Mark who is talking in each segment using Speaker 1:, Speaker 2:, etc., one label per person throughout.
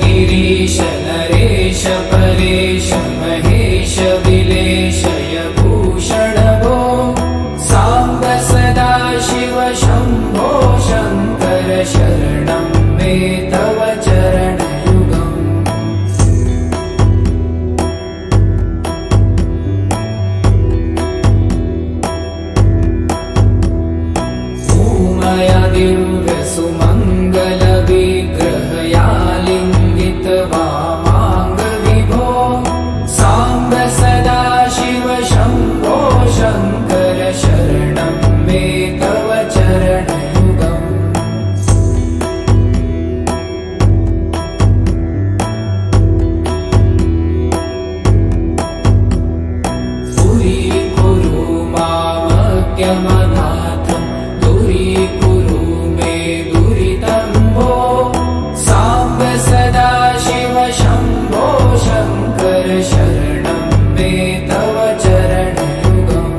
Speaker 1: गिरीश नरेश परेश महेश विलेशय भूषण भो साम्ब सदा शिव शम्भो शङ्कर शरणं मे तव चरणयुगम् उमया दिव्यसुमङ्गल विग्रहया लिङ्गित वामाङ्ग विभो साम्ब सदा शिव शम्भो शङ्कर शरणं मे तव चरणयुगम् दूरीकुरु मामज्ञमनाथं दूरीकुरु मे दुरितं भो साम्ब सदा शिव शम्भो शङ्कर शरणं मे तव चरणयुगम्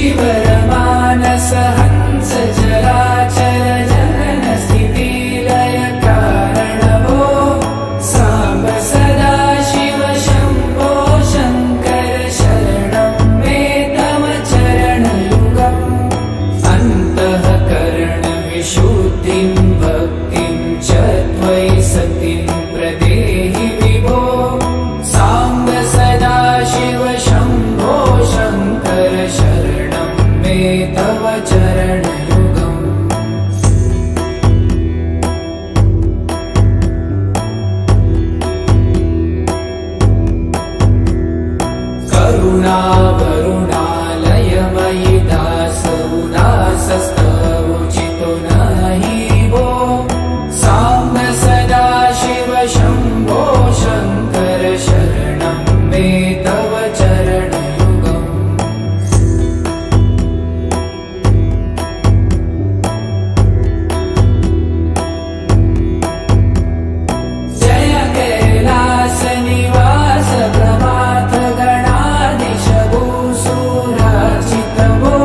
Speaker 1: ऋषिवरमानस हंस चराचर जनन स्थिति लय कारण भो साम्ब सदा शिव शम्भो शङ्कर शरणं मे तव चरणयुगम् अन्तःकरण विशुद्धिं भक्तिं च त्वयि सतिं प्रदेहि विभो साम्ब सदा शिव शम्भो शङ्कर शरणं मे तव चरणयुगम् करुणावरुणालयमयि दासोदासस्तवोचितो नहि भो साम्ब सदा शिव शम्भो शङ्कर शरणं मे तव चरणयुगम् जय कैलास निवास प्रमाथ गणाधीश भूसुरार्चित भो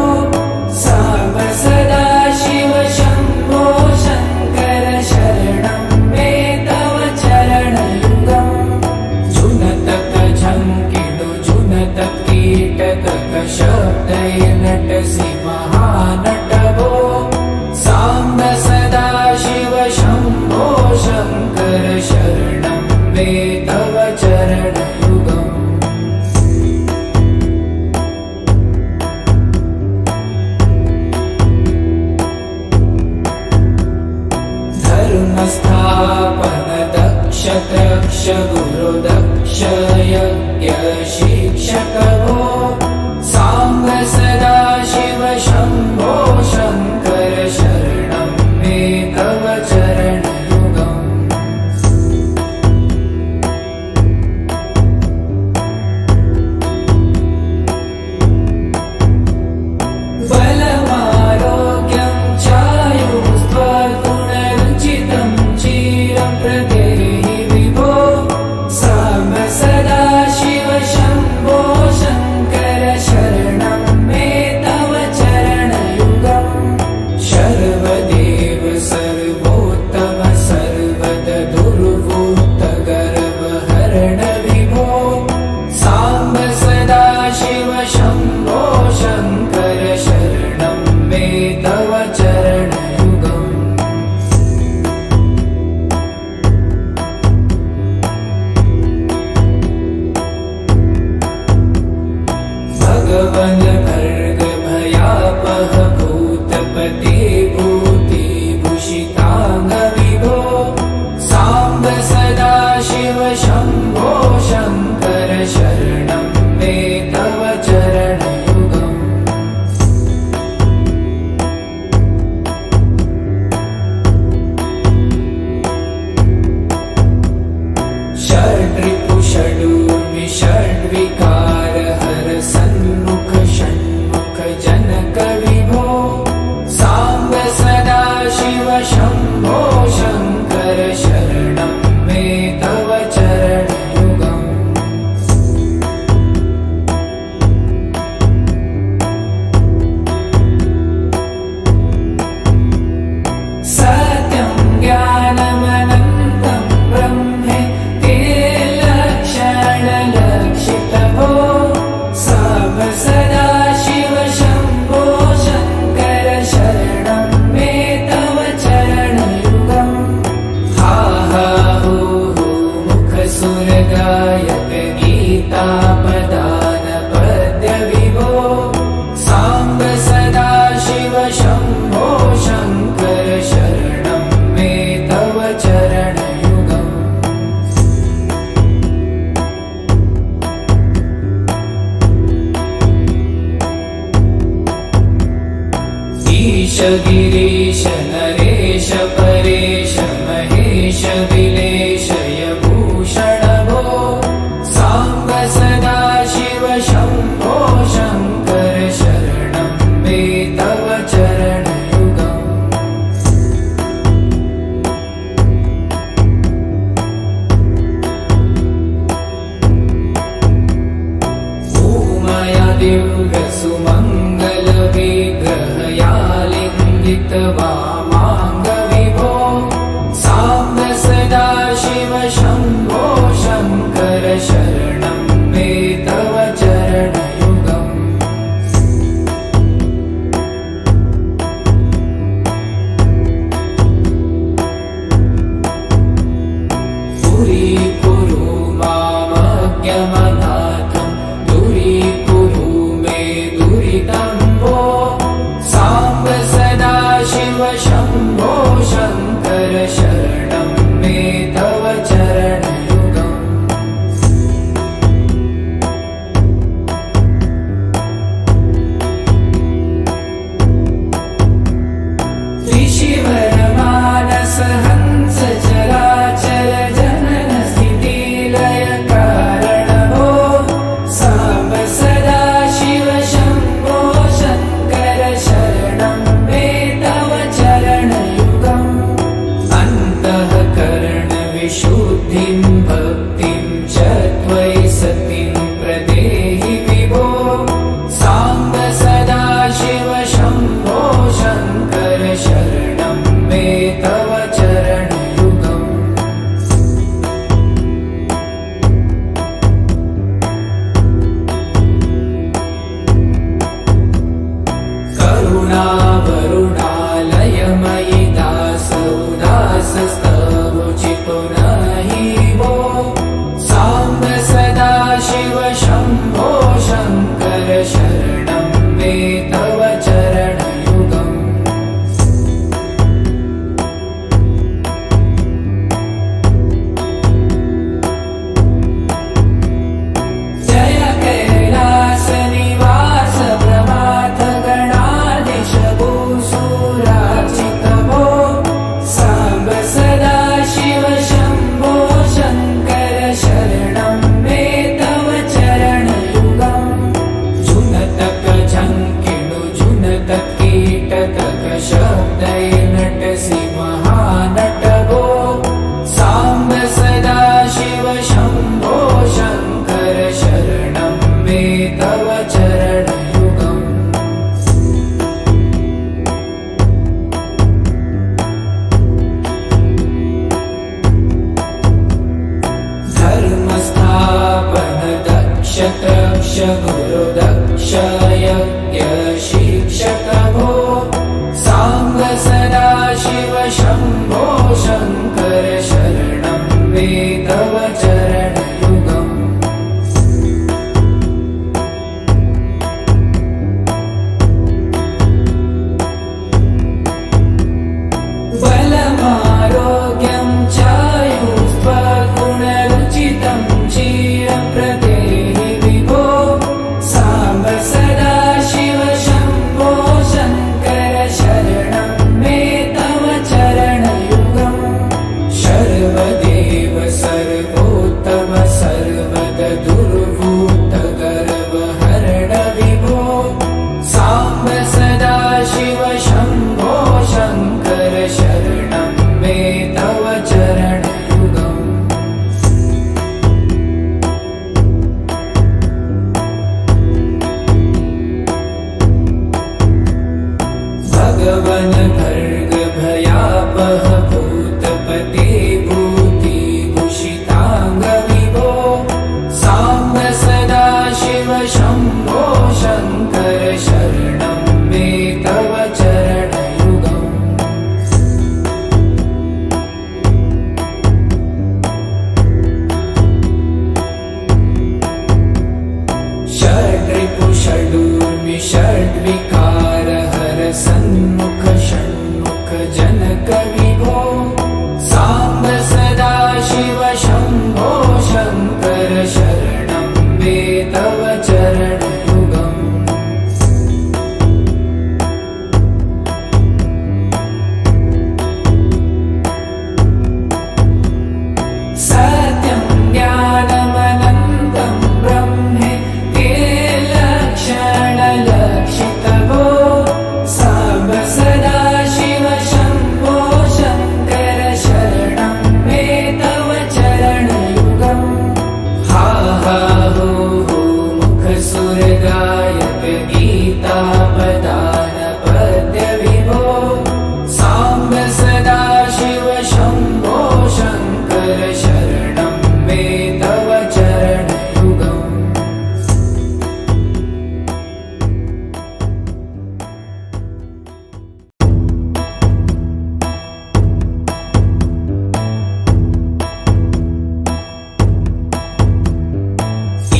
Speaker 1: साम्ब सदा शिव शम्भो शङ्कर शरणं मे तव चरणयुगम् जुनतक झङ्किणु जुनतक कीटक शब्दै नटसि महानट भो साम्ब सदा शिव शम्भो शङ्कर शरणं मे तव चरणयुगम् धर्मस्थापन दक्ष द्रक्ष गुरु दक्ष यज्ञ शिक्षक भो साम्ब सदा शिव शम्भो शङ्कर शरणं मे तव चरणयुगम् बलमारोग्यं चायुस्त्वगुणरुचितं चिरं प्रदेहि विभो साम्ब सदा शिव शम्भो शङ्कर शरणं मे तव चरणयुगम् शर्वदेव सर्वोत्तम सर्वद दुर्वृत्त गर्वहरण विभो साम्ब सदा शिव शम्भो शङ्कर शरणं मे तव चरणयुगम् भगवन् भर्ग भयापह भूतपते भूतिभूषिताङ्ग विभो साम्ब सदा शिव शम्भो शङ्कर शरणं मे तव चरणयुगम् षड्रिपु षडूर्मि षड्विकार हर सन्मुख षण्मुख जनक विभो साम्ब सदा शिव शम्भो शङ्कर शरणं मे तव चरणयुगम् शङ्कर शरणं मे तव चरणयुगम् ऋषिवरमानस हंस चराचर जनन स्थिति लय कारणभो साम्ब सदा शिव शम्भो शङ्कर शरणं मे तव चरणयुगम् अन्तःकरणविशुद्धिं भक्तिं च त्वयि सतिं प्रदेहि विभो साम्ब सदा शिव शम्भो शङ्कर शरणं मे तव चरणयुगम् करुणावरुणालयमयि दास उदासस्तवोचितो नहि भो साम्ब सदा शिव शम्भो शङ्कर शरणं मे तव चरणयुगम् जय कैलासनिवास प्रभात गणाधीश भूसुरार्चित भो साम्ब सदा शिव शम्भो शङ्कर शरणं मे तव चरणयुगम् जुनतक झङ्किणु जुनत कीटतक शब्दै नटसि महानट भो साम्ब सदा शिव शम्भो शङ्कर शरणं मे तव चरणयुगम् धर्मस्थापन दक्ष तक्ष गुरु दक्ष यज्ञ शिक्षक भो साम्ब सदा शिव शम्भो शङ्कर शरणं मे तव चरणयुगम् बलमारोग्यं चायुस्त्वगुणरुचितं चिरप्रदेहि विभो साम्ब सदा शिव शम्भो शङ्कर शरणं मे तव चरणयुगम् सर्वदेव सर्वोत्तम सर्वद दुर्भूत गर्वहरण विभो साम्ब सदा शिव शम्भो शङ्कर शरणं मे तव चरणयुगम् भगवन् भर्ग भयापह भूतपते भूतिभूषिताङ्ग विभो साम्ब सदा शिव शम्भो शङ्कर शरणं मे तव चरणयुगम् षड्रिपुषडूर्मि षड्विकार हर सन्मुख षण्मुख जनक विभो साम्ब सदा शिव शम्भो शङ्कर शरणं मे तव चरणयुगम् सत्यं ज्ञानमनन्तं ब्रह्मे ते लक्षणलक्षित भो साम्ब सदा शिव शम्भो शङ्कर शरणं मे तव चरणयुगम् हा हा हो हो मुखसुरगायक गीतापदान पद्य विभो साम्ब सदा शिव शम्भो शङ्कर शरणं मे तव चरणयुगम्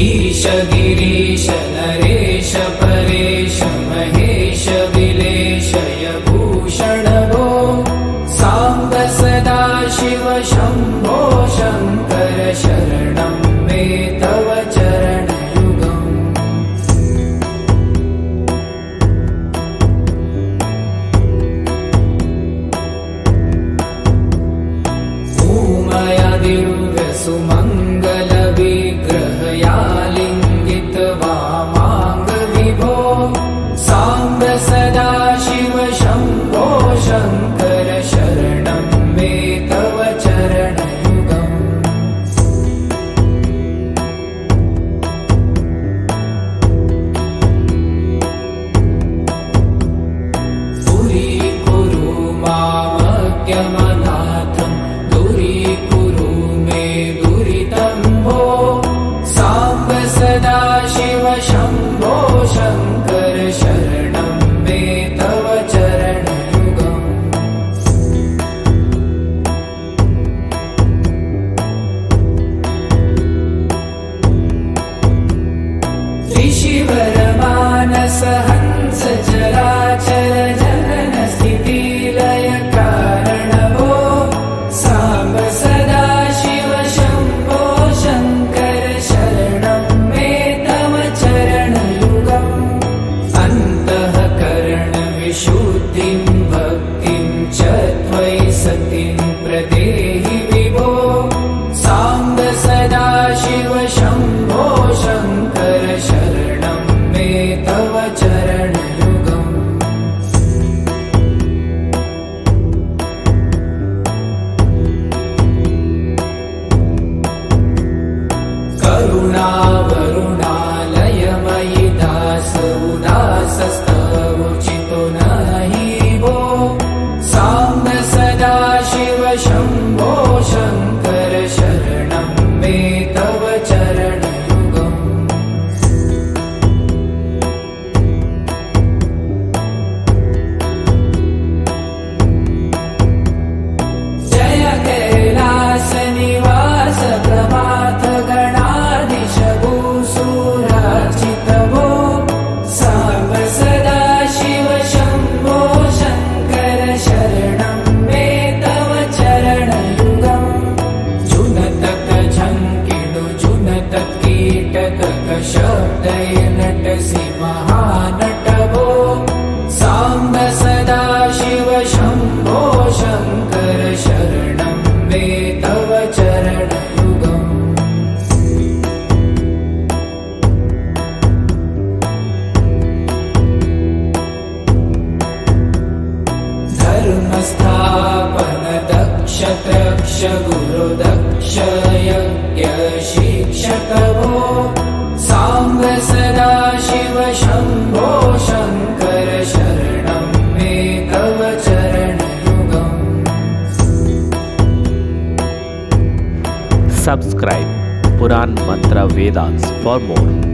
Speaker 1: ईश गिरीश नरेश परेश महेश विलेशय भूषण भो साम्ब सदा शिव शम्भो शङ्कर शरणं मे तव चरणयुगम् उमया दिव्यसुमङ्गलविग्रहया लिङ्गित वामाङ्गविभो साम्ब सदा शिव शम्भो शङ्कर शरणं मे तव चरणयुगम् दूरीकुरु मामज्ञमनाथं दूरीकुरु मे दुरितं भो साम्ब सदा शिव शम्भो शङ्कर शरणं मे तव चरणयुगम् त्रिशिवरमानस हंस चराचर जनन स्थितिलय कारणभो साम्ब सदा शिव शम्भो शङ्कर शरणं मे तव चरणयुगम् अन्तःकरणविशुद्धिं भक्तिं च त्वयि सतिं प्रदेहि विभो साम्ब सदा शिव शम्भो शङ्कर शरणं मे तव चरणयुगम् करुणावरुणालयमयि दास उदासस्तवोचितो नहि भो साम्ब सदा शिव शम्भो शङ्कर शरणं मे तव चरणयुगम् जय कैलासनिवास प्रभात गणाधीश भूसुरार्चित भो साम्ब सदा शिव शम्भो शङ्कर शरणं मे तव चरणयुगम् जुनतक झङ्किडु जुनतक कीटक शब्दय नटसि महानट भो साम्ब सदा शिव शम्भो शङ्कर शरणं मे तव चरणयुगम् धर्मस्थापन दक्ष त्रक्ष गुरुदक्ष यज्ञ शिक्षक भो साम्ब सदा शिव शम्भो शङ्कर शरणं मे तव चरणयुगम्
Speaker 2: Subscribe Puran Mantra Vedas for more.